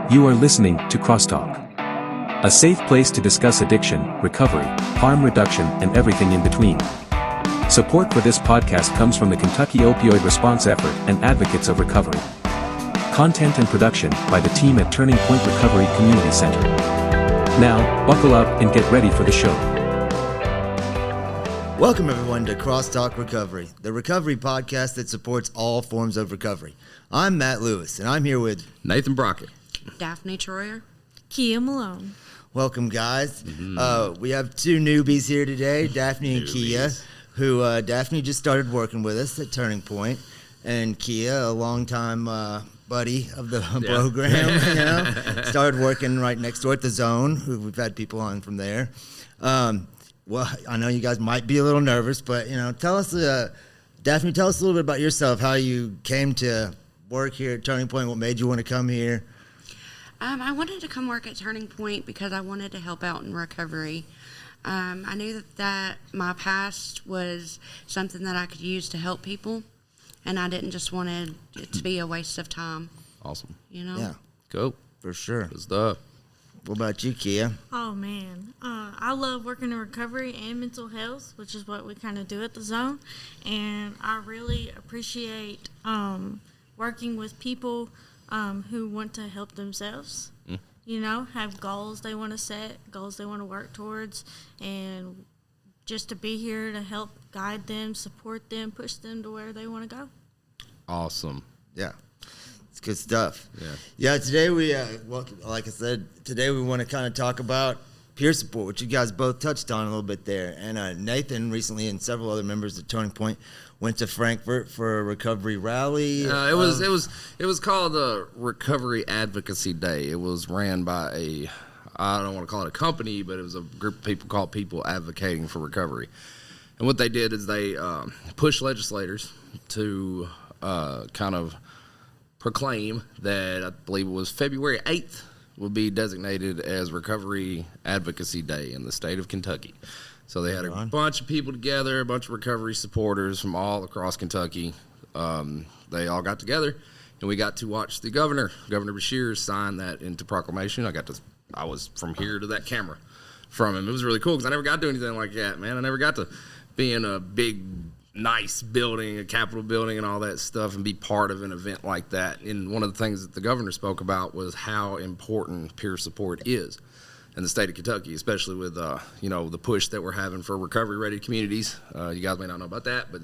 You are listening to CrossTalk, a safe place to discuss addiction, recovery, harm reduction, and everything in between. Support for this podcast comes from the Kentucky Opioid Response Effort and Advocates of Recovery. Content and production by the team at Turning Point Recovery Community Center. Now, buckle up and get ready for the show. Welcome everyone to CrossTalk Recovery, the recovery podcast that supports all forms of recovery. I'm Matt Lewis, and I'm here with Nathan Brockett, Daphne Troyer, Kia Malone. Welcome, guys. We have two newbies here today, Daphne and Kia, who Daphne just started working with us at Turning Point, and Kia, a longtime buddy of the program, started working right next door at the Zone. We've had people on from there. Well, I know you guys might be a little nervous, but tell us, Daphne, tell us a little bit about yourself, how you came to work here at Turning Point, what made you want to come here. I wanted to come work at Turning Point because I wanted to help out in recovery. I knew that my past was something that I could use to help people, and I didn't just want it to be a waste of time. Awesome. Yeah, Go. for sure. Good stuff. What about you, Kia? Oh, man. I love working in recovery and mental health, which is what we kind of do at the Zone. And I really appreciate working with people who want to help themselves, have goals they want to set, goals they want to work towards, and just to be here to help guide them, support them, push them to where they want to go. Awesome. Yeah. It's good stuff. Yeah. Today we, like I said, today we want to kind of talk about peer support, which you guys both touched on a little bit there. And Nathan recently and several other members of Turning Point went to Frankfurt for a recovery rally. It was called the Recovery Advocacy Day. It was ran by I don't want to call it a company, but it was a group of people called People Advocating for Recovery. And what they did is they pushed legislators to kind of proclaim that, I believe it was February 8th, will be designated as Recovery Advocacy Day in the state of Kentucky. So they had a bunch of people together, a bunch of recovery supporters from all across Kentucky. They all got together, and we got to watch the Governor Beshear, sign that into proclamation. I was from here to that camera from him. It was really cool because I never got to do anything like that, man. I never got to be in a big, nice building, a Capitol building and all that stuff, and be part of an event like that. And one of the things that the governor spoke about was how important peer support is in the state of Kentucky, especially with the push that we're having for recovery-ready communities. You guys may not know about that, but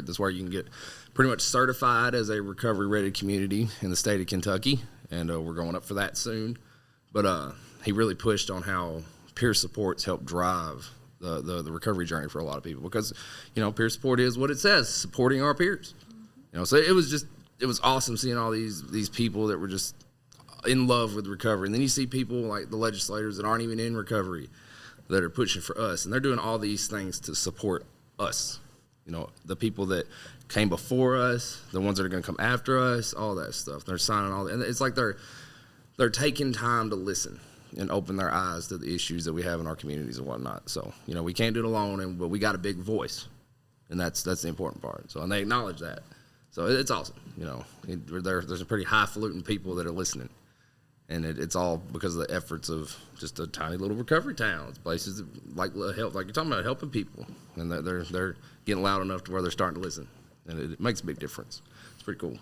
that's where you can get pretty much certified as a recovery-ready community in the state of Kentucky, and we're going up for that soon. But he really pushed on how peer supports help drive the recovery journey for a lot of people, because peer support is what it says, supporting our peers. So it was awesome seeing all these people that were just in love with recovery. And then you see people like the legislators that aren't even in recovery that are pushing for us, and they're doing all these things to support us, the people that came before us, the ones that are going to come after us, all that stuff. They're signing all that, and it's like they're taking time to listen and open their eyes to the issues that we have in our communities and whatnot. So, we can't do it alone, but we got a big voice, and that's the important part. So, and they acknowledge that. So it's awesome. There's a pretty highfalutin people that are listening, and it's all because of the efforts of just a tiny little recovery town. It's places that like help, like you're talking about, helping people, and they're getting loud enough to where they're starting to listen, and it makes a big difference. It's pretty cool.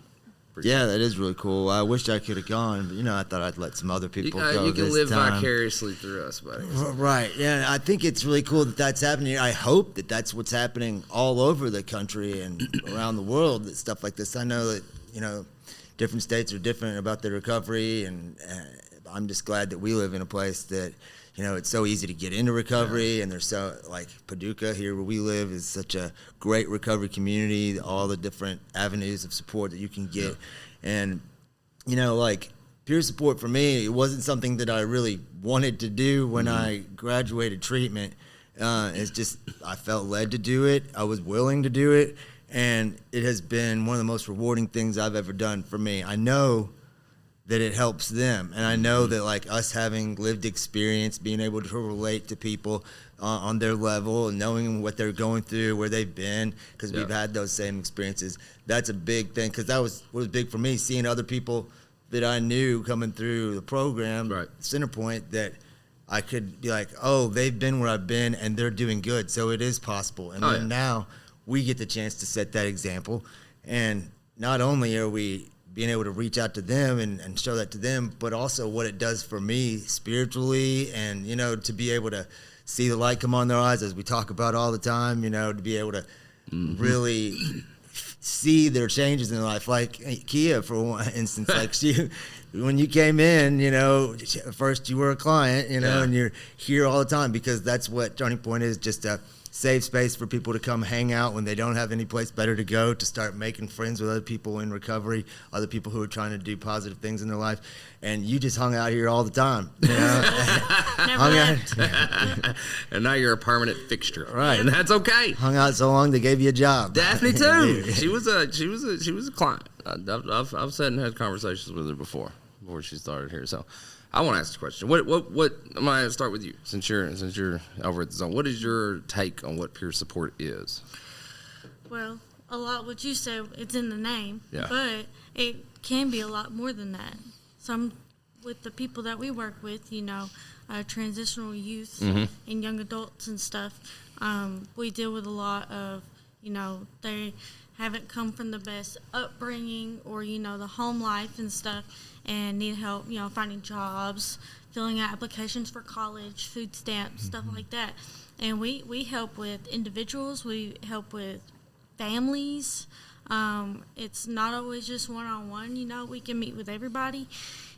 Yeah, that is really cool. I wish I could have gone, but I thought I'd let some other people go. You can this live time. vicariously through us, buddy. Right. Yeah, I think it's really cool that that's happening. I hope that that's what's happening all over the country and around the world. That stuff like this. I know that different states are different about their recovery, and I'm just glad that we live in a place that it's so easy to get into recovery, and there's so, like, Paducah here where we live is such a great recovery community, all the different avenues of support that you can get. And, like, peer support for me, it wasn't something that I really wanted to do when I graduated treatment. It's just, I felt led to do it. I was willing to do it, and it has been one of the most rewarding things I've ever done for me. I know that it helps them. And I know that, like, us having lived experience, being able to relate to people on their level and knowing what they're going through, where they've been, because we've had those same experiences, that's a big thing. Because that was what was big for me, seeing other people that I knew coming through the program, Right. Centerpoint, that I could be like, oh, they've been where I've been and they're doing good, so it is possible. And then now we get the chance to set that example. And not only are we being able to reach out to them and show that to them, but also what it does for me spiritually, and, you know, to be able to see the light come on their eyes, as we talk about all the time, you know, to be able to really see their changes in life. Like Kia, for one instance, like when you came in, you know, first you were a client, you know, and you're here all the time, because that's what Turning Point is, just a safe space for people to come hang out when they don't have any place better to go, to start making friends with other people in recovery, other people who are trying to do positive things in their life. And you just hung out here all the time, you know? Never left. And now you're a permanent fixture, Right. And that's okay. Hung out so long they gave you a job. Daphne too. she was a client. I've sat and had conversations with her before she started here. So I want to ask a question. What I'm gonna start with you, since you're over at the Zone. What is your take on what peer support is? Well, a lot what you said, it's in the name, Yeah. but it can be a lot more than that. Some, with the people that we work with, you know, transitional youth and young adults and stuff, we deal with a lot of, you know, they haven't come from the best upbringing, or, you know, the home life and stuff, and need help, you know, finding jobs, filling out applications for college, food stamps, stuff like that. And we help with individuals, we help with families. It's not always just one-on-one, you know, we can meet with everybody,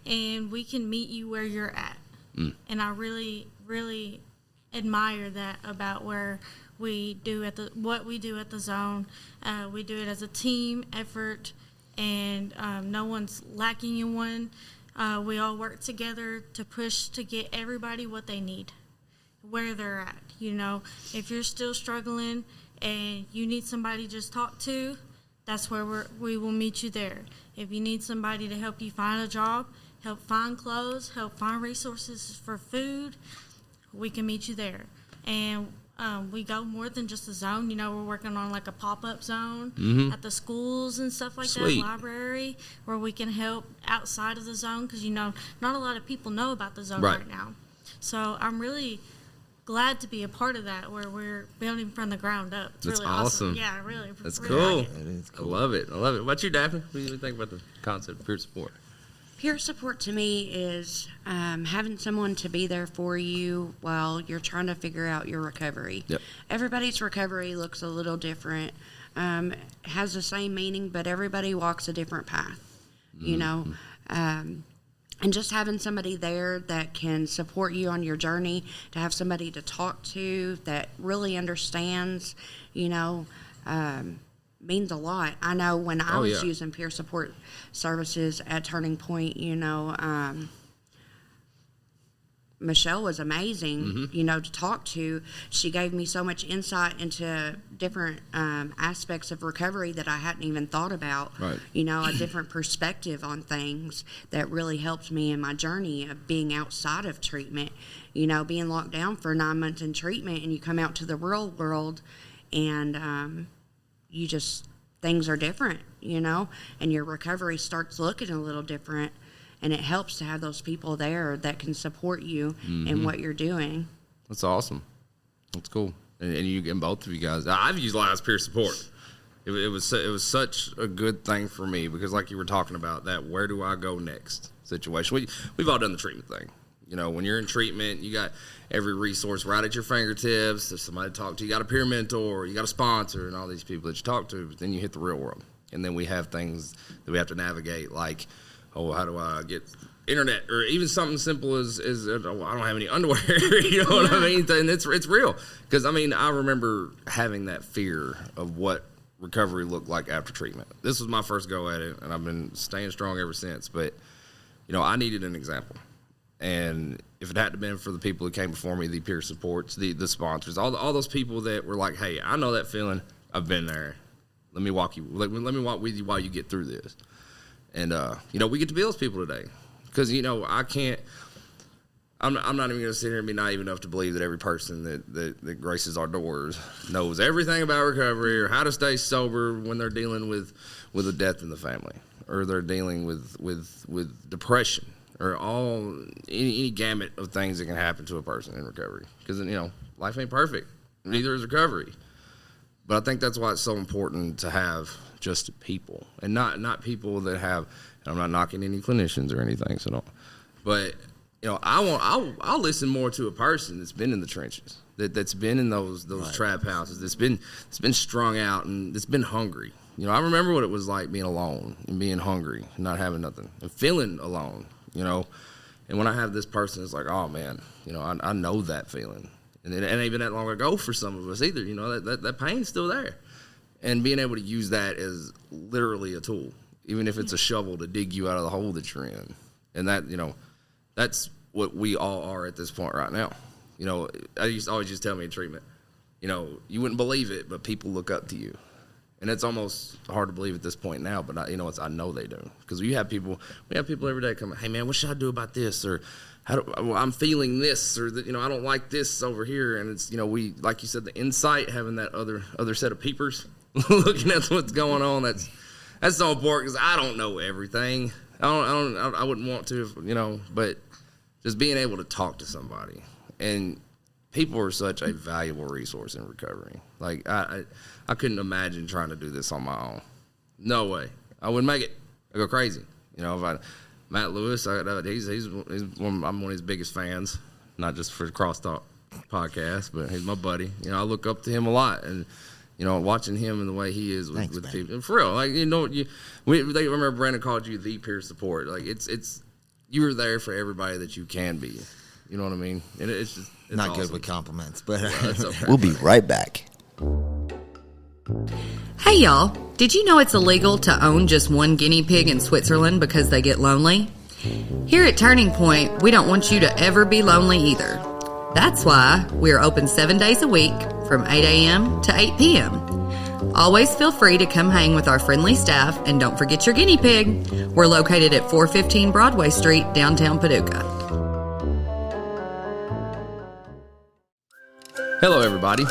and we can meet you where you're at. And I really, really admire that about what we do at the Zone. We do it as a team effort, and no one's lacking in one. We all work together to push to get everybody what they need, where they're at. You know, if you're still struggling and you need somebody to just talk to, that's where we will meet you there. If you need somebody to help you find a job, help find clothes, help find resources for food, we can meet you there. And we go more than just a zone. You know, we're working on like a pop-up zone at the schools and stuff like that, library, where we can help outside of the zone, because, you know, not a lot of people know about the zone right now. So I'm really glad to be a part of that, where we're building from the ground up. It's That's really awesome. Yeah, really. That's really cool. like it. It is cool. I love it. What about you, Daphne? What do you think about the concept of peer support? Peer support to me is having someone to be there for you while you're trying to figure out your recovery. Yep. Everybody's recovery looks a little different, has the same meaning, but everybody walks a different path, you know. And just having somebody there that can support you on your journey, to have somebody to talk to that really understands, you know, means a lot. I know when I was using peer support services at Turning Point, you know, Michelle was amazing, you know, to talk to. She gave me so much insight into different aspects of recovery that I hadn't even thought about. Right. You know, a different perspective on things that really helped me in my journey of being outside of treatment. You know, being locked down for 9 months in treatment, and you come out to the real world, and you just, things are different, you know, and your recovery starts looking a little different, and it helps to have those people there that can support you in what you're doing. That's awesome. That's cool. And you and both of you guys, I've utilized peer support. It was such a good thing for me, because like you were talking about, that where do I go next situation. We've all done the treatment thing. You know, when you're in treatment, you got every resource right at your fingertips. There's somebody to talk to. You got a peer mentor, you got a sponsor, and all these people that you talk to. But then you hit the real world, and then we have things that we have to navigate, like, oh, how do I get internet, or even something simple as I don't have any underwear. You know what I mean? And it's real, because I mean, I remember having that fear of what recovery looked like after treatment. This was my first go at it, and I've been staying strong ever since. But you know, I needed an example. And if it hadn't been for the people who came before me, the peer supports, the sponsors, all those people that were like, hey, I know that feeling. I've been there. Let me walk with you while you get through this. And, you know, we get to be those people today. Because, you know, I'm not even going to sit here and be naive enough to believe that every person that graces our doors knows everything about recovery or how to stay sober when they're dealing with a death in the family, or they're dealing with depression, or any gamut of things that can happen to a person in recovery. Because, you know, life ain't perfect. Neither is recovery. But I think that's why it's so important to have just people, and not people that have. And I'm not knocking any clinicians or anything, so don't. But you know, I'll listen more to a person that's been in the trenches, that's been in those right. trap houses, that's been strung out and that's been hungry. You know, I remember what it was like being alone and being hungry and not having nothing and feeling alone. You know, and when I have this person, it's like, oh man, you know, I know that feeling, and it ain't even that long ago for some of us either. You know, that pain's still there, and being able to use that as literally a tool, even if it's a shovel to dig you out of the hole that you're in, and that, you know, that's what we all are at this point right now. You know, always just tell me in treatment, you know, you wouldn't believe it, but people look up to you. And it's almost hard to believe at this point now, but I know they do. Because we have people every day coming, hey man, what should I do about this? Or I'm feeling this, or you know, I don't like this over here. And it's, you know, we, like you said, the insight, having that other set of peepers looking at what's going on. That's so important, because I don't know everything. I wouldn't want to, you know, but just being able to talk to somebody. And people are such a valuable resource in recovery. Like, I couldn't imagine trying to do this on my own. No way. I wouldn't make it. I go crazy. You know, Matt Lewis, I'm one of his biggest fans, not just for the CrossTalk podcast, but he's my buddy. You know, I look up to him a lot, and you know, watching him and the way he is with people, for real. Like, you know, they remember Brandon called you the peer support. Like, it's you were there for everybody that you can be. You know what I mean? And it's just not awesome. Good with compliments, but okay. We'll be right back. Hey y'all, did you know it's illegal to own just one guinea pig in Switzerland because they get lonely? Here at Turning Point, we don't want you to ever be lonely either. That's why we are open 7 days a week from 8 a.m. to 8 p.m. Always feel free to come hang with our friendly staff, and don't forget your guinea pig. We're located at 415 Broadway Street, downtown Paducah. Hello, everybody.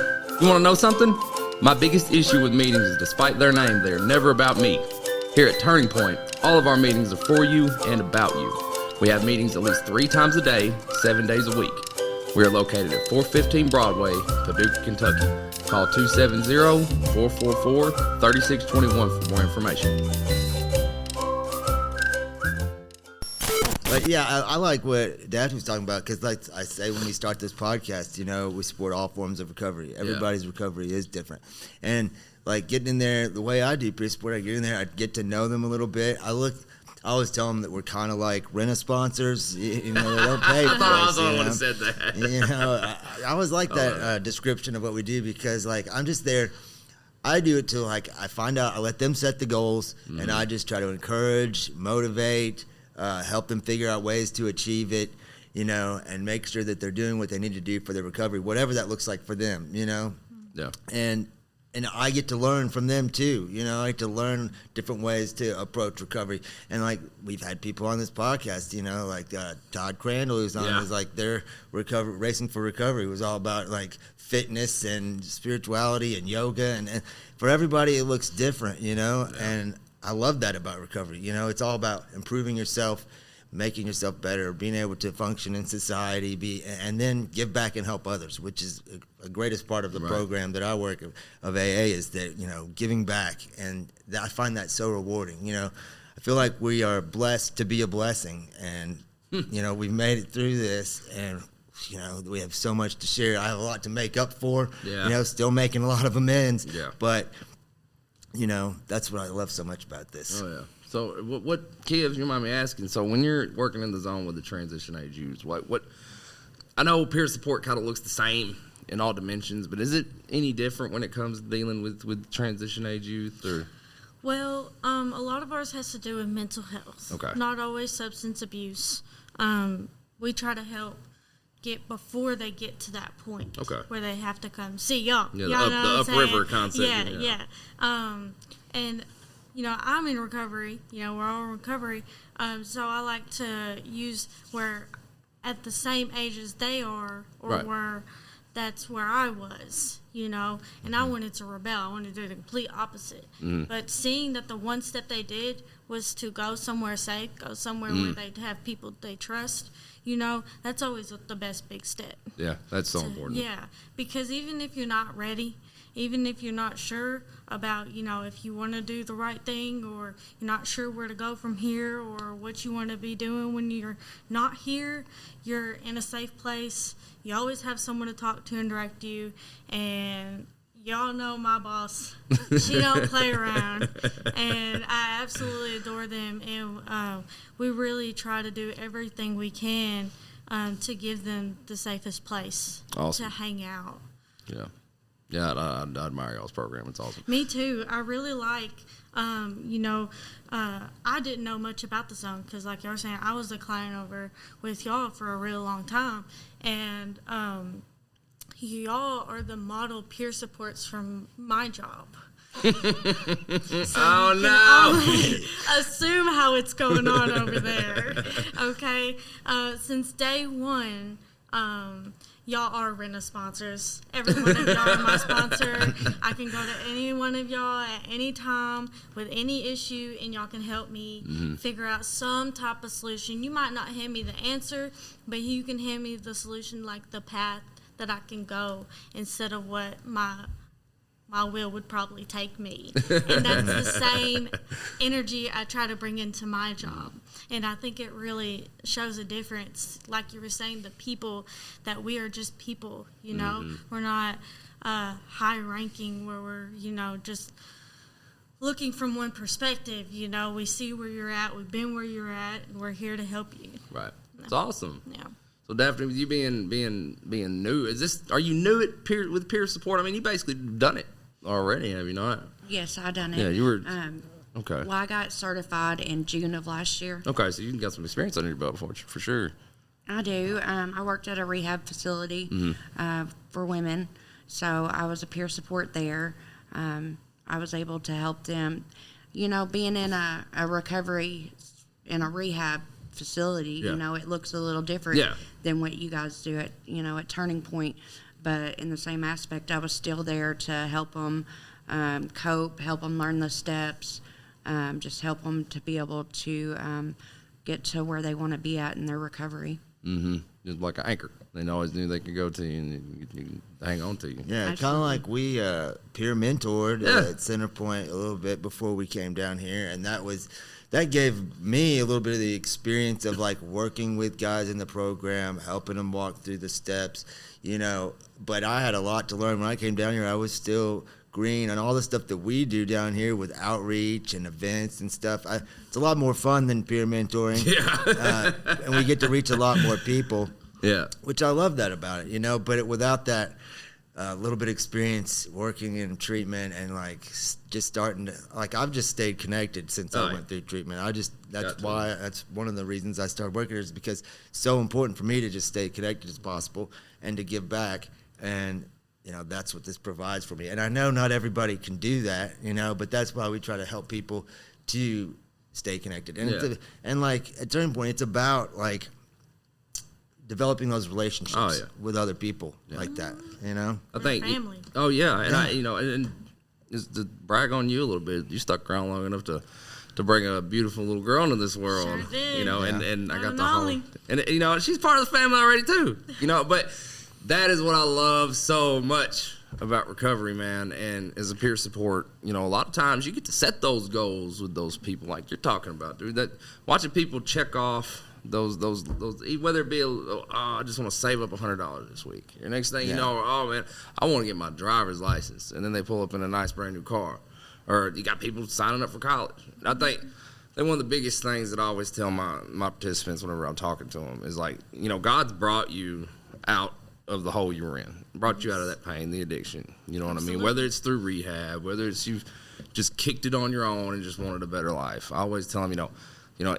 You want to know something? My biggest issue with meetings is, despite their name, they are never about me. Here at Turning Point, all of our meetings are for you and about you. We have meetings at least 3 times a day, 7 days a week. We are located at 415 Broadway, Paducah, Kentucky. Call 270-444-3621 for more information. But yeah, I like what Daphne was talking about, because like I say, when we start this podcast, you know, we support all forms of recovery. Everybody's recovery is different. And like getting in there, the way I do peer support, I get in there, I get to know them a little bit. I always tell them that we're kind of like rent-a sponsors. You know, they don't pay for us. I was the one who said that. You know, I always like that description of what we do, because like I'm just there. I do it till like I find out. I let them set the goals, and I just try to encourage, motivate, help them figure out ways to achieve it, you know, and make sure that they're doing what they need to do for their recovery, whatever that looks like for them, you know. Yeah. And I get to learn from them too, you know. I get to learn different ways to approach recovery. And like we've had people on this podcast, you know, like Todd Crandall, who's on, was like their Racing for Recovery was all about like fitness and spirituality and yoga, and for everybody it looks different, you know. And I love that about recovery. You know, it's all about improving yourself, making yourself better, being able to function in society, and then give back and help others, which is the greatest part of the program that I work of AA, is that, you know, giving back. And I find that so rewarding. You know, I feel like we are blessed to be a blessing, and, you know, we've made it through this, and, you know, we have so much to share. I have a lot to make up for, you know, still making a lot of amends, but you know, that's what I love so much about this. Oh, yeah. So what kids, you mind me asking, so when you're working in the zone with the transition age youth, what I know peer support kind of looks the same in all dimensions, but is it any different when it comes to dealing with transition age youth? Or? Well, a lot of ours has to do with mental health. Okay. Not always substance abuse. We try to help before they get to that point where they have to come see y'all. Yeah, y'all the upriver concept. Yeah. And, you know, I'm in recovery. You know, we're all in recovery. So I like to use where at the same age as they are, or where that's where I was, and I wanted to rebel. I wanted to do the complete opposite. But seeing that the one step they did was to go somewhere safe, go somewhere where they have people they trust, that's always the best big step. Yeah, that's so important. Yeah, because even if you're not ready, even if you're not sure about, if you want to do the right thing, or you're not sure where to go from here, or what you want to be doing when you're not here, you're in a safe place. You always have someone to talk to and direct you. And y'all know my boss. She don't play around. And I absolutely adore them. And we really try to do everything we can to give them the safest place to hang out. Yeah. Yeah, I admire y'all's program. It's awesome. Me too. I really like, I didn't know much about the zone because, like y'all were saying, I was a client over with y'all for a really long time. And y'all are the model peer supports from my job. Oh, no. Assume how it's going on over there. Okay? Since day one, y'all are Rena sponsors. Every one of y'all are my sponsor. I can go to any one of y'all at any time with any issue, and y'all can help me figure out some type of solution. You might not hand me the answer, but you can hand me the solution, like the path that I can go instead of what my will would probably take me. And that's the same energy I try to bring into my job. And I think it really shows a difference. Like you were saying, the people, that we are just people, We're not high ranking where we're, just looking from one perspective. We see where you're at, we've been where you're at, and we're here to help you. Right. It's awesome. Yeah. So Daphne, with you being new, are you new at with peer support? I mean, you basically done it already, have you not? Yes, I done it. Yeah, you were. Okay. Well, I got certified in June of last year. Okay, so you got some experience under your belt for sure. I do. I worked at a rehab facility for women, so I was a peer support there. I was able to help them. Being in a recovery, in a rehab facility, it looks a little different than what you guys do at Turning Point. But in the same aspect, I was still there to help them cope, help them learn the steps, just help them to be able to get to where they want to be at in their recovery. Mm-hmm. Just like an anchor. They always knew they could go to you and you can hang on to you. Yeah, kind of like we peer mentored at Centerpoint a little bit before we came down here, and that gave me a little bit of the experience of like working with guys in the program, helping them walk through the steps, But I had a lot to learn when I came down here. I was still green on all the stuff that we do down here with outreach and events and stuff. It's a lot more fun than peer mentoring. Yeah. And we get to reach a lot more people. Yeah. Which I love that about it, but without that little bit of experience working in treatment and just starting to, I've just stayed connected since I went through treatment. That's one of the reasons I started working here, is because it's so important for me to just stay connected as possible and to give back. And that's what this provides for me. And I know not everybody can do that, but that's why we try to help people to stay connected. And at Turning Point, it's about developing those relationships with other people like that, I think family. Oh yeah, and and just to brag on you a little bit, you stuck around long enough to bring a beautiful little girl into this world. Sure did. And I got the whole, and she's part of the family already too. But that is what I love so much about recovery, man. And as a peer support, a lot of times you get to set those goals with those people like you're talking about, dude. That watching people check off those whether it be I just want to save up $100 this week. Your next thing you know, oh man, I want to get my driver's license, and then they pull up in a nice brand new car, or you got people signing up for college. I think one of the biggest things that I always tell my participants whenever I'm talking to them is God's brought you out of the hole you were in, brought you out of that pain, the addiction. You know what I mean? Whether it's through rehab, whether it's you've just kicked it on your own and just wanted a better life. I always tell them,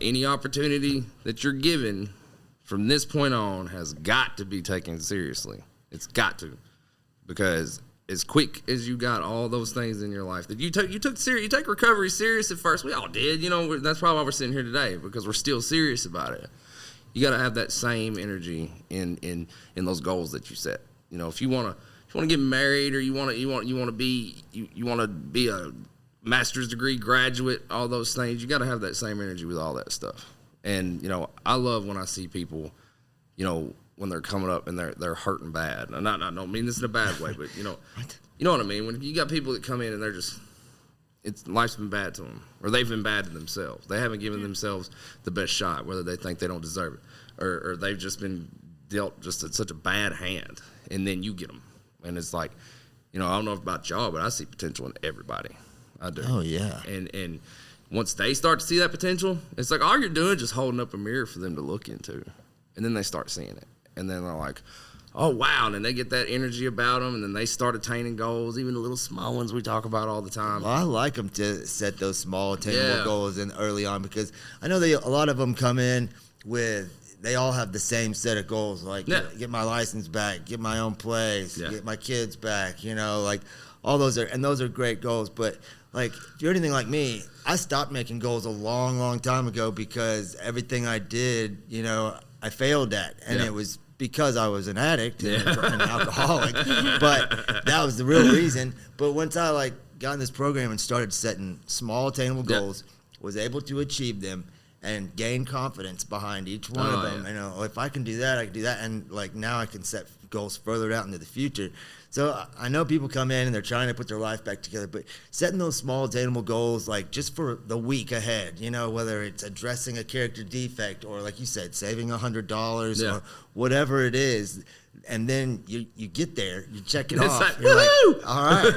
any opportunity that you're given from this point on has got to be taken seriously. It's got to, because as quick as you got all those things in your life that you take recovery serious at first. We all did, that's probably why we're sitting here today, because we're still serious about it. You got to have that same energy in those goals that you set. if you want to get married, or you want to be a master's degree graduate, all those things, you got to have that same energy with all that stuff. And I love when I see people, when they're coming up and they're hurting bad. And I don't mean this in a bad way, but you know what I mean. When you got people that come in and they're just, life's been bad to them, or they've been bad to themselves. They haven't given themselves the best shot, whether they think they don't deserve it, or they've just been dealt just such a bad hand, and then you get them, and it's like, I don't know about y'all, but I see potential in everybody. I do. Oh yeah. And once they start to see that potential, it's like all you're doing is just holding up a mirror for them to look into, and then they start seeing it, and then they're like, oh, wow, and then they get that energy about them, and then they start attaining goals, even the little small ones we talk about all the time. Well, I like them to set those small attainable goals in early on, because I know a lot of them come in they all have the same set of goals, like get my license back, get my own place, get my kids back, like all those are great goals. But like, if you're anything like me, I stopped making goals a long, long time ago, because everything I did, I failed at, and it was because I was an addict and an alcoholic, but that was the real reason. But once I got in this program and started setting small attainable goals, was able to achieve them and gain confidence behind each one of them. If I can do that, I can do that, and now I can set goals further out into the future. So I know people come in and they're trying to put their life back together, but setting those small attainable goals, just for the week ahead, whether it's addressing a character defect, or like you said, saving $100 or whatever it is, and then you get there, you check it off. You're like, all right,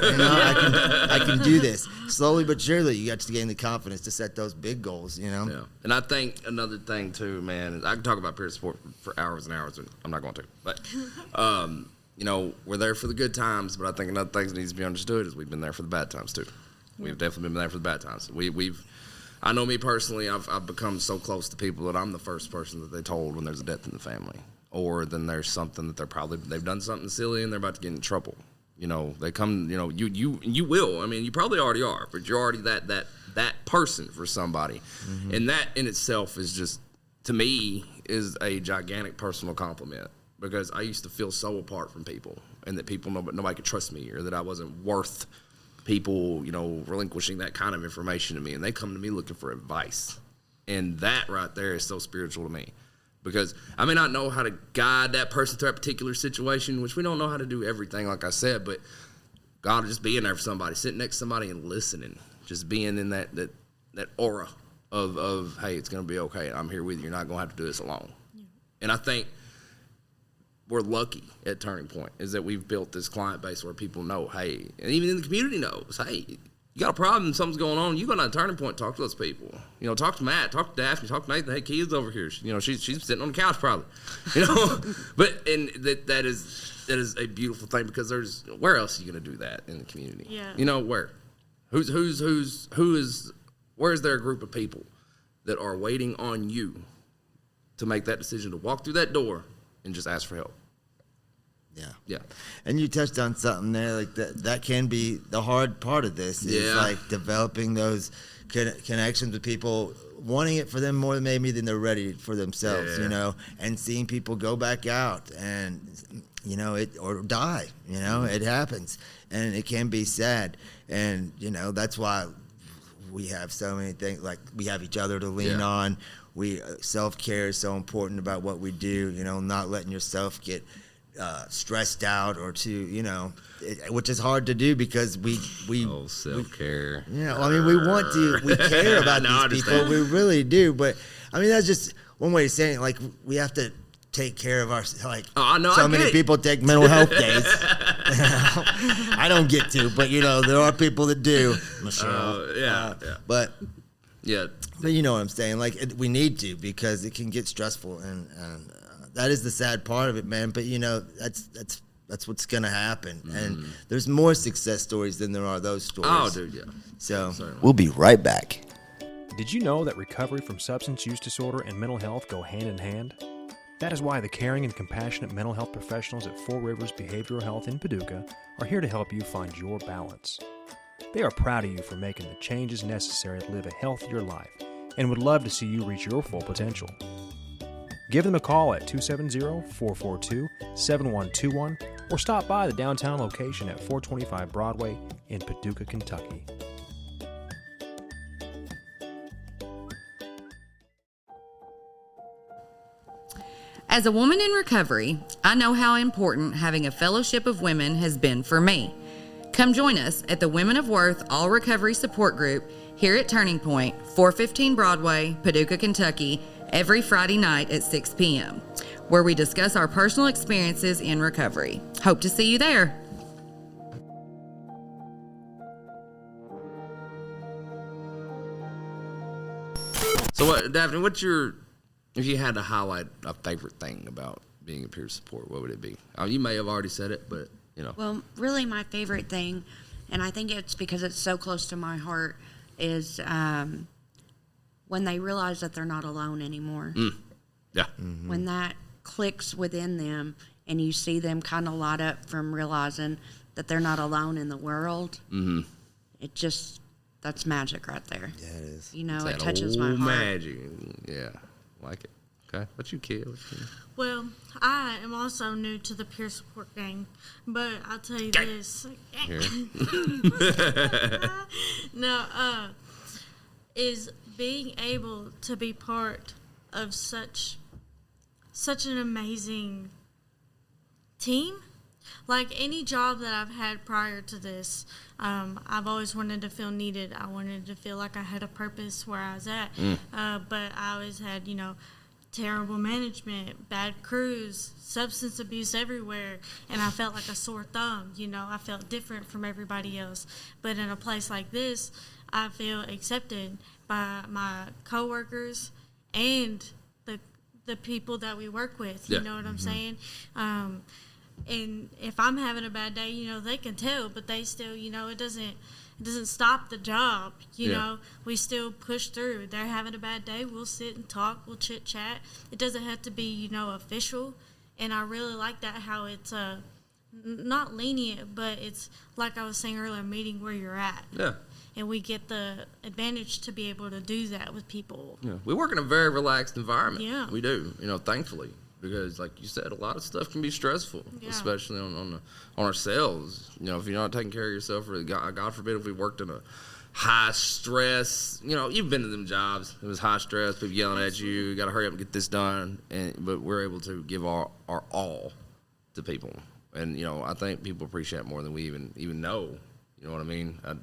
I can do this. Slowly but surely, you got to gain the confidence to set those big goals. Yeah. And I think another thing too, man, is I can talk about peer support for hours and hours, and I'm not going to, but. We're there for the good times, but I think another thing that needs to be understood is we've been there for the bad times too. We've definitely been there for the bad times. I know me personally, I've become so close to people that I'm the first person that they told when there's a death in the family, or then there's something that they've done something silly and they're about to get in trouble. They come, you will. I mean, you probably already are, but you're already that person for somebody, and that in itself is just, to me, is a gigantic personal compliment. Because I used to feel so apart from people, and that nobody could trust me, or that I wasn't worth people, relinquishing that kind of information to me. And they come to me looking for advice. And that right there is so spiritual to me. Because I may not know how to guide that person through that particular situation, which we don't know how to do everything, like I said, but God, just being there for somebody, sitting next to somebody and listening, just being in that aura of, hey, it's going to be okay. I'm here with you. You're not going to have to do this alone. Yeah. And I think we're lucky at Turning Point is that we've built this client base where people know, hey, and even in the community knows, hey, you got a problem, something's going on, you go down to Turning Point, talk to those people. Talk to Matt, talk to Daphne, talk to Nathan. Hey, Kia's over here. She's sitting on the couch probably. But that is a beautiful thing, because where else are you going to do that in the community? Yeah. Where? Where's there a group of people that are waiting on you to make that decision to walk through that door and just ask for help? Yeah. And you touched on something there, like that can be the hard part of this, is developing those connections with people, wanting it for them more maybe than they're ready for themselves, and seeing people go back out and, or die, it happens, and it can be sad. And, that's why we have so many things, like we have each other to lean on. Self-care is so important about what we do, not letting yourself get stressed out or which is hard to do, because we self-care. We care about these people, we really do. But I mean, that's just one way of saying it. Like, we have to take care of our, so many people take mental health days. I don't get to, but there are people that do, Michelle. But you know what I'm saying? We need to, because it can get stressful, and that is the sad part of it, man. But that's what's gonna happen. And there's more success stories than there are those stories. Oh, dude, yeah. So we'll be right back. Did you know that recovery from substance use disorder and mental health go hand in hand? That is why the caring and compassionate mental health professionals at Four Rivers Behavioral Health in Paducah are here to help you find your balance. They are proud of you for making the changes necessary to live a healthier life, and would love to see you reach your full potential. Give them a call at 270-442-7121 or stop by the downtown location at 425 Broadway in Paducah, Kentucky. As a woman in recovery, I know how important having a fellowship of women has been for me. Come join us at the Women of Worth All Recovery Support Group here at Turning Point, 415 Broadway, Paducah, Kentucky, every Friday night at 6 p.m., where we discuss our personal experiences in recovery. Hope to see you there. So, what, Daphne, if you had to highlight a favorite thing about being a peer support, what would it be? You may have already said it, but, Well, really my favorite thing, and I think it's because it's so close to my heart, is when they realize that they're not alone anymore. Yeah. Mm-hmm. When that clicks within them and you see them kind of light up from realizing that they're not alone in the world, that's magic right there. Yeah, it is. It touches my heart. Magic. Yeah. Like it. Okay. What you, kid? Well, I am also new to the peer support gang, but I'll tell you this. Is being able to be part of such an amazing team. Like any job that I've had prior to this, I've always wanted to feel needed. I wanted to feel like I had a purpose where I was at. But I always had, terrible management, bad crews, substance abuse everywhere, and I felt like a sore thumb. I felt different from everybody else. But in a place like this, I feel accepted by my coworkers and the people that we work with. You know what I'm saying? And if I'm having a bad day, they can tell, but they still, it doesn't stop the job. You know, we still push through. They're having a bad day. We'll sit and talk. We'll chit chat. It doesn't have to be, official. And I really like that, how it's not lenient, but it's like I was saying earlier, meeting where you're at. Yeah. And we get the advantage to be able to do that with people. Yeah. We work in a very relaxed environment. Yeah. We do, thankfully. Because, like you said, a lot of stuff can be stressful, especially on ourselves. If you're not taking care of yourself, or God forbid, if we worked in a high stress, you've been to them jobs. It was high stress, people yelling at you got to hurry up and get this done. But we're able to give our all to people, and I think people appreciate it more than we even know. You know what I mean? I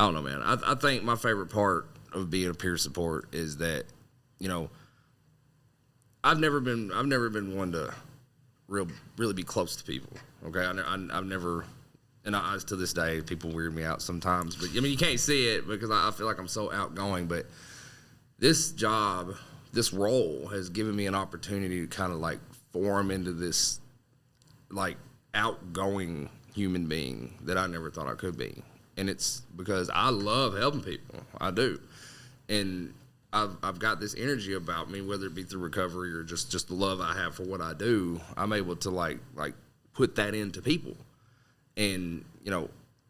don't know, man. I think my favorite part of being a peer support is that, I've never been one to really be close to people. Okay, I've never, and to this day, people weird me out sometimes. But you can't see it because I feel like I'm so outgoing. But this job, this role, has given me an opportunity to kind of like form into this like outgoing human being that I never thought I could be. And it's because I love helping people. I do, and I've got this energy about me, whether it be through recovery or just the love I have for what I do. I'm able to like put that into people, and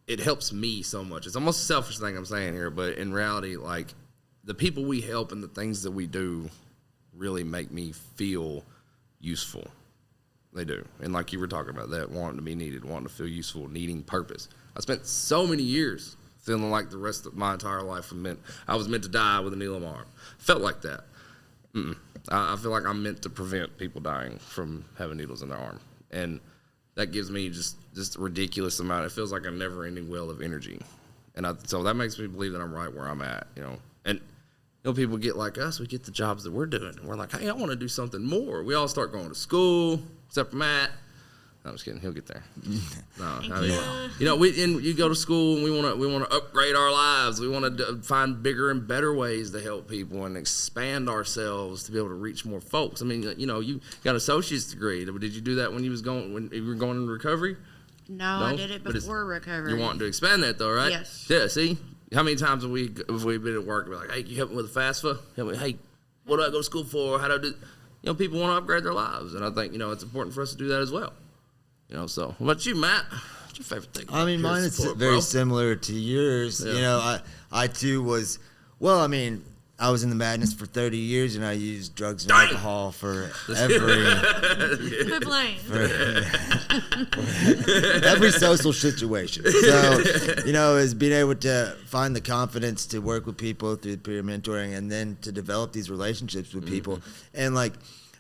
it helps me so much. It's almost a selfish thing I'm saying here, but in reality, like the people we help and the things that we do really make me feel useful. They do, and like you were talking about that, wanting to be needed, wanting to feel useful, needing purpose. I spent so many years feeling like the rest of my entire life I was meant to die with a needle in my arm. Felt like that. I feel like I'm meant to prevent people dying from having needles in their arm. And that gives me just a ridiculous amount. It feels like a never-ending well of energy. And so that makes me believe that I'm right where I'm at, And people get like us, we get the jobs that we're doing. And we're like, hey, I want to do something more. We all start going to school, except for Matt. No, I'm just kidding. He'll get there. No, you go to school and we want to upgrade our lives. We want to find bigger and better ways to help people and expand ourselves to be able to reach more folks. You got an associate's degree. Did you do that when you were going into recovery? No, I did it before recovery. You're wanting to expand that though, right? Yes. Yeah. See, how many times have we been at work and be like, hey, can you help me with the FAFSA? Help me. Hey, what do I go to school for? How do I do? People want to upgrade their lives, and I think it's important for us to do that as well. So what about you, Matt? What's your favorite thing? Mine is very similar to yours. Yeah. I too was, I was in the madness for 30 years, and I used drugs and alcohol for every social situation. So, is being able to find the confidence to work with people through peer mentoring, and then to develop these relationships with people. And like,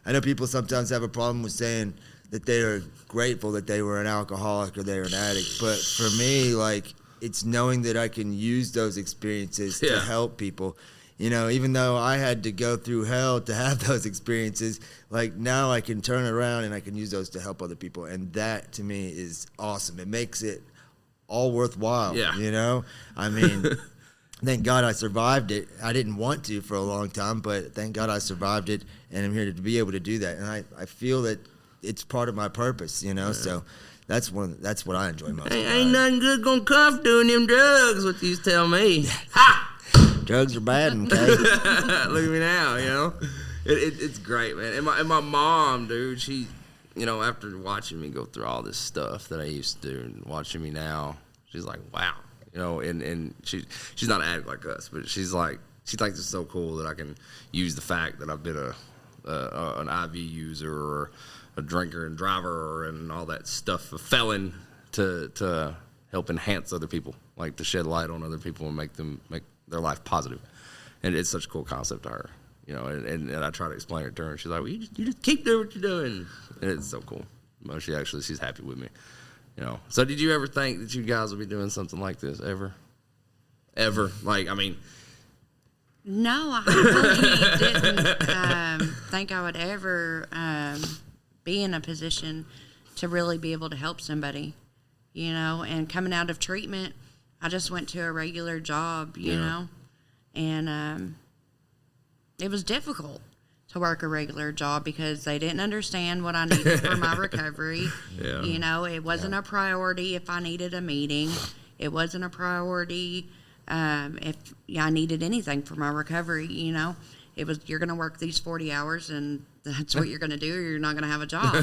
I know people sometimes have a problem with saying that they are grateful that they were an alcoholic or they were an addict. But for me, like, it's knowing that I can use those experiences to help people. Even though I had to go through hell to have those experiences, like, now I can turn around and I can use those to help other people. And that, to me, is awesome. It makes it all worthwhile, I mean, thank God I survived it. I didn't want to for a long time, but thank God I survived it, and I'm here to be able to do that. And I feel that it's part of my purpose, so that's what I enjoy most. Ain't nothing good gonna come from doing them drugs, what you tell me. Ha! Drugs are bad, okay? Look at me now, It's great, man. And my mom, dude, she, after watching me go through all this stuff that I used to do and watching me now, she's like, wow. And she's not an addict like us, but she thinks it's so cool that I can use the fact that I've been an IV user or a drinker and driver and all that stuff, a felon, to help enhance other people, like to shed light on other people and make their life positive. And it's such a cool concept to her, and I try to explain it to her, and she's like, well, you just keep doing what you're doing. And it's so cool. She's happy with me. So did you ever think that you guys would be doing something like this ever? Like, I mean. No, I really didn't think I would ever be in a position to really be able to help somebody, and coming out of treatment, I just went to a regular job, and it was difficult to work a regular job because they didn't understand what I needed for my recovery. It wasn't a priority if I needed a meeting. It wasn't a priority if I needed anything for my recovery. It was, you're going to work these 40 hours and that's what you're going to do, or you're not going to have a job.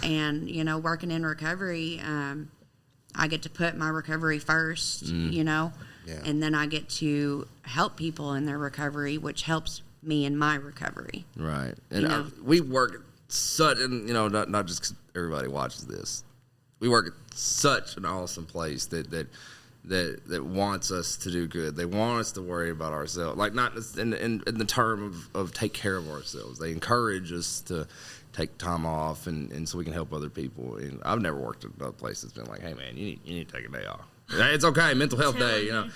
And, working in recovery, I get to put my recovery first, and then I get to help people in their recovery, which helps me in my recovery. Right. And we work at such, and not just 'cause everybody watches this, we work at such an awesome place that wants us to do good. They want us to worry about ourselves, like not in the term of take care of ourselves. They encourage us to take time off and so we can help other people. And I've never worked at another place that's been like, hey man, you need to take a day off. It's okay, mental health day, I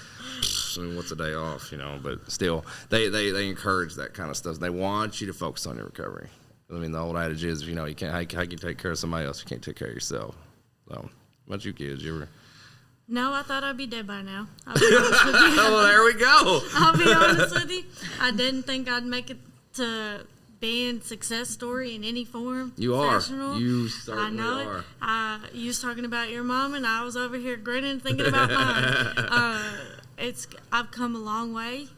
mean, what's a day off, but still, they encourage that kind of stuff. They want you to focus on your recovery. I mean, the old adage is, you can't, how can you take care of somebody else? You can't take care of yourself. So, what about you kids? You ever? No, I thought I'd be dead by now. I'll be honest with you. Well, there we go. I'll be honest with you. I didn't think I'd make it to being success story in any form. You are. You certainly I know are. it. You was talking about your mom, and I was over here grinning, thinking about mine. I've come a long way,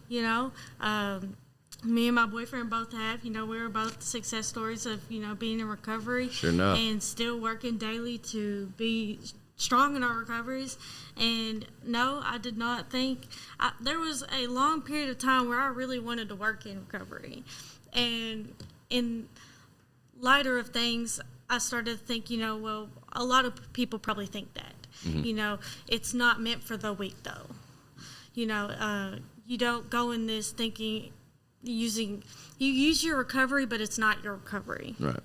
Me and my boyfriend both have. We were both success stories of, being in recovery. Sure enough. And still working daily to be strong in our recoveries. And no, I did not think. There was a long period of time where I really wanted to work in recovery. And in lighter of things, I started to think, well, a lot of people probably think that. Mm-hmm. It's not meant for the weak, though. You don't go in this thinking you use your recovery, but it's not your recovery. Right.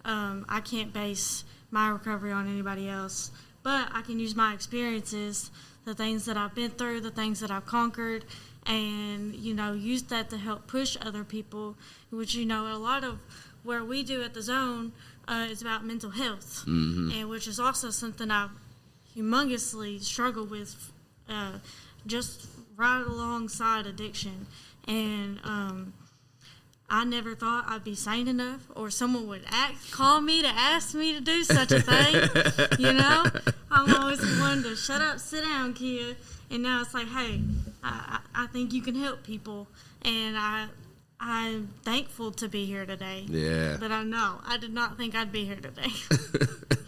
I can't base my recovery on anybody else, but I can use my experiences, the things that I've been through, the things that I've conquered, and, use that to help push other people, which, a lot of where we do at the Zone is about mental health, and which is also something I've humongously struggled with just right alongside addiction. And I never thought I'd be sane enough or someone would call me to ask me to do such a thing, I'm always one to shut up, sit down, kid. And now it's like, hey, I think you can help people. And I'm thankful to be here today. Yeah. But I did not think I'd be here today.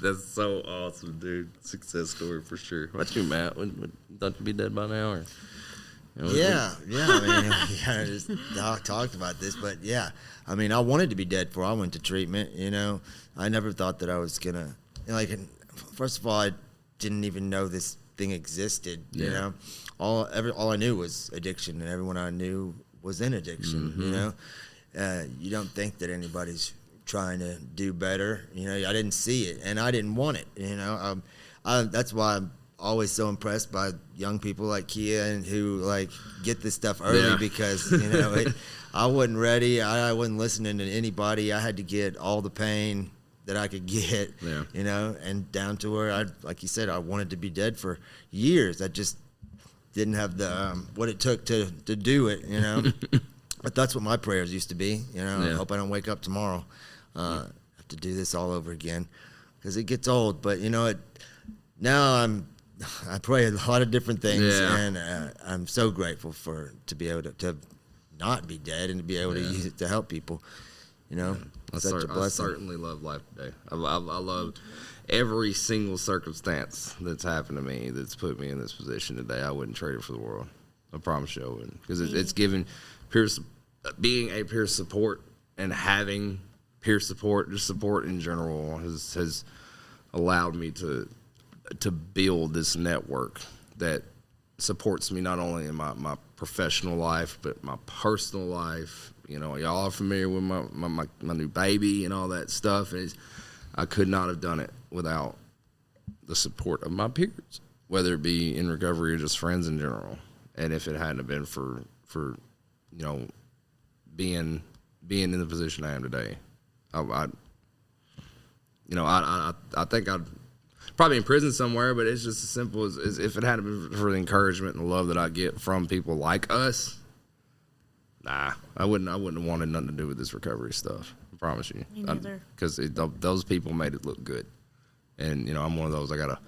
That's so awesome, dude. Success story for sure. What about you, Matt? Thought you'd be dead by now? Or? Yeah. I mean, we kind of just talked about this, but yeah. I mean, I wanted to be dead before I went to treatment. I never thought that I was gonna first of all, I didn't even know this thing existed. All I knew was addiction, and everyone I knew was in addiction. You don't think that anybody's trying to do better. I didn't see it, and I didn't want it. That's why I'm always so impressed by young people like Kia and who get this stuff early because I wasn't ready. I wasn't listening to anybody. I had to get all the pain that I could get, and down to where like you said, I wanted to be dead for years. I just didn't have the what it took to do it, But that's what my prayers used to be, I hope I don't wake up tomorrow, have to do this all over again, because it gets old. But now I pray a lot of different things, and I'm so grateful to be able to not be dead and to be able to use it to help people. Such a blessing. I certainly love life today. I love every single circumstance that's happened to me that's put me in this position today. I wouldn't trade it for the world. I promise you I wouldn't, because it's given being a peer support and having peer support, just support in general, has allowed me to build this network that supports me not only in my professional life but my personal life. Y'all are familiar with my new baby and all that stuff. I could not have done it without the support of my peers, whether it be in recovery or just friends in general. And if it hadn't have been for being in the position I am today, I think I'd probably in prison somewhere. But it's just as simple as if it hadn't been for the encouragement and the love that I get from people like us. Nah, I wouldn't have wanted nothing to do with this recovery stuff. I promise you. Me neither. Because those people made it look good, and I'm one of those. I gotta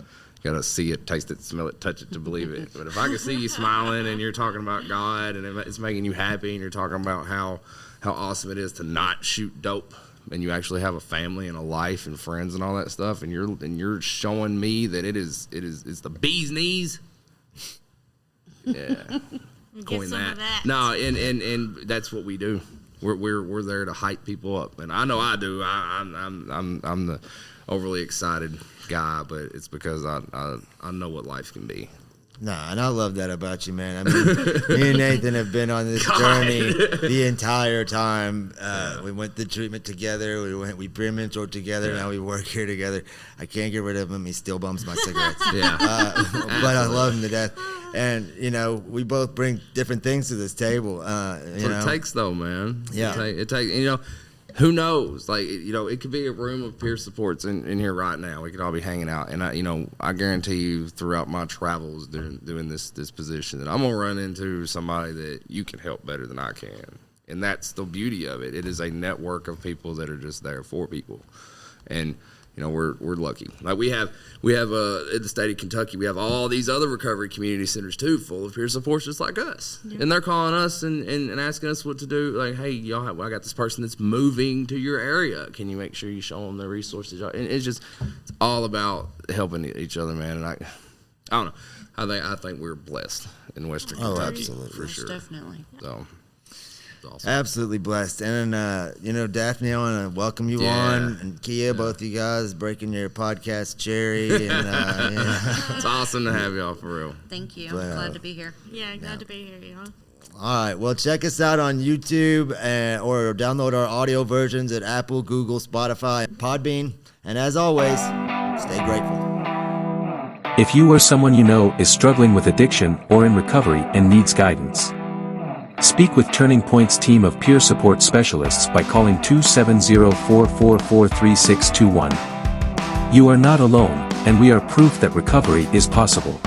see it, taste it, smell it, touch it to believe it. But if I can see you smiling and you're talking about God and it's making you happy and you're talking about how awesome it is to not shoot dope and you actually have a family and a life and friends and all that stuff, and you're showing me that it's the bee's knees. Yeah. Coin that. No, and that's what we do. We're there to hype people up, and I know I do. I'm the overly excited guy, but it's because I know what life can be. Nah, and I love that about you, man. I mean, me and Nathan have been on this journey the entire time. We went through treatment together. We pre-mentored together. Now we work here together. I can't get rid of him. He still bums my cigarettes. But I love him to death. And we both bring different things to this table. That's what it takes, though, man. Yeah, it takes. Who knows? It could be a room of peer supports in here right now. We could all be hanging out, and I guarantee you, throughout my travels doing this position, that I'm gonna run into somebody that you can help better than I can, and that's the beauty of it. It is a network of people that are just there for people, and we're lucky. We have in the state of Kentucky, we have all these other recovery community centers too, full of peer supports just like us. Yeah. And they're calling us and asking us what to do. Like, hey, I got this person that's moving to your area. Can you make sure you show them the resources? And it's all about helping each other, man. And I don't know. I think we're blessed in Western Kentucky. Absolutely. For sure. Definitely. So. Awesome. Absolutely blessed. And Daphne, I want to welcome you on, and Kia, both you guys breaking your podcast cherry. And it's awesome to have y'all, for real. Thank you. I'm glad to be here. Yeah, glad to be here, y'all. All right. Well, check us out on YouTube or download our audio versions at Apple, Google, Spotify, Podbean. And as always, stay grateful. If you or someone you know is struggling with addiction or in recovery and needs guidance, speak with Turning Point's team of peer support specialists by calling 270-444-3621. You are not alone, and we are proof that recovery is possible.